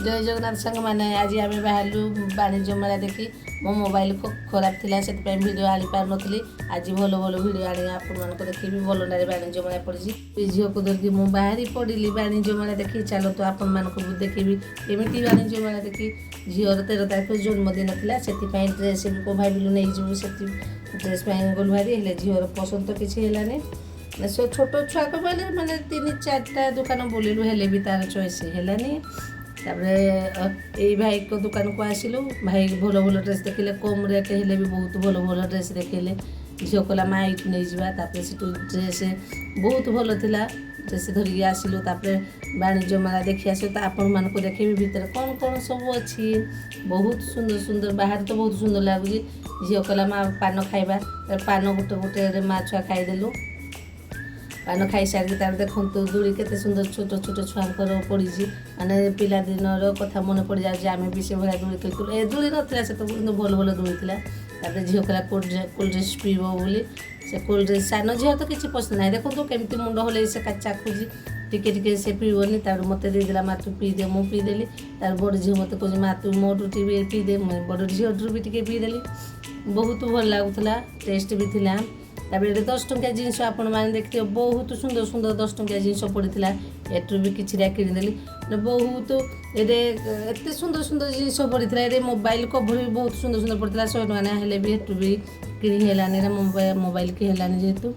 जय जगन्नाथ संग मैंने आज आम बाहर वाणिज्य मेला देखी मो मोबाइल को खराब थी से भिड आनी पार नी आज भल भल भिड आनी आप देखी भल ना वाणिज्य मेला पड़ी झील को धरिकी मुझे बाहरी पड़ी वाणिज्य मेला देखी चलो तो आपण मानक देखी केमी वाणिज्य मेला देखी झीर 13 तारीख जन्मदिन थी से ड्रेस भी को भाविलु नहीं जीवु से ड्रेस गलु भारी हेल्ले झीर पसंद तो किसी है छोट छुआ को बोले मैंने 3-4टा दुकान बुलिलु हेल्ले भी तार चॉइस हेलानी यही भाई को दुकान को आसिलु भाई भल भल ड्रेस देखिले कम रेट हेल्ले भी बहुत भल भल ड्रेस देखिले झील कहला माँ ये नहीं जावा से ड्रेस बहुत भल था ड्रेस धरिकी आसिलु वाणिज्य मेला देखी आस तो आपण मान को देखेबी भितर कौन कौन सब अच्छी बहुत सुंदर सुंदर बाहर तो बहुत सुंदर लगुच झील कहला माँ पान खाइबा पान गोटे गोटे माँ छुआ खाईदेलु पान खाई सारी तार देखु दूरी के सुंदर छोट छोट छुआंकर पड़ी माने पिला दिन कथा मन पड़ जाए आम भी से भाया दूरी खेलु ए दूरी नाला से भल भल दूरी थी झील कहला कोल्ड ड्रिंक्स पीब बोली से कोल्ड ड्रिंक्स सान झील तो किसी पसंद ना देखो केमती मुंड हल से चाखुची टिके से पीबनी तार मत देदेला माँ तू पीदे मुझे पीदेली तार बड़ झील मत कह माँ तू मोटू टी पीदे बड़ झील भी टे पीदेली बहुत भल लगुला टेस्ट भी थी तापर 10 टंकिया जिनस आपण मैंने देखते बहुत सुंदर सुंदर 10 टंकिया जिनस पड़ा एटू भी किसी किनीदेली बहुत ये सुंदर सुंदर जिनस पड़ा ये मोबाइल कभर भी बहुत सुंदर सुंदर पड़ा 100 टଙ୍କା हेल्ले भी एटू भी किनी मोबाइल की हेलानी जेहेतु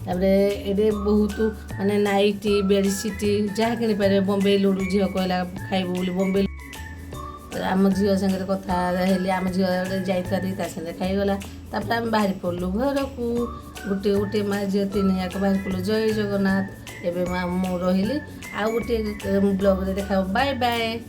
ये बहुत माने नाइटी बेडसीट जहाँ कि पारे बम्बे लुडू झील कहला खाइब बोली बम्बे आम झील सागर कथा हेली आम झील जाता सागे खाईगला आम बाहरी पड़लु घर को गोटे गोटे माँ झील 3 जाक बाहर पड़लु जय जगन्नाथ एवं माँ मु रही आउ गोटे ब्लॉग देखा बाय बाय।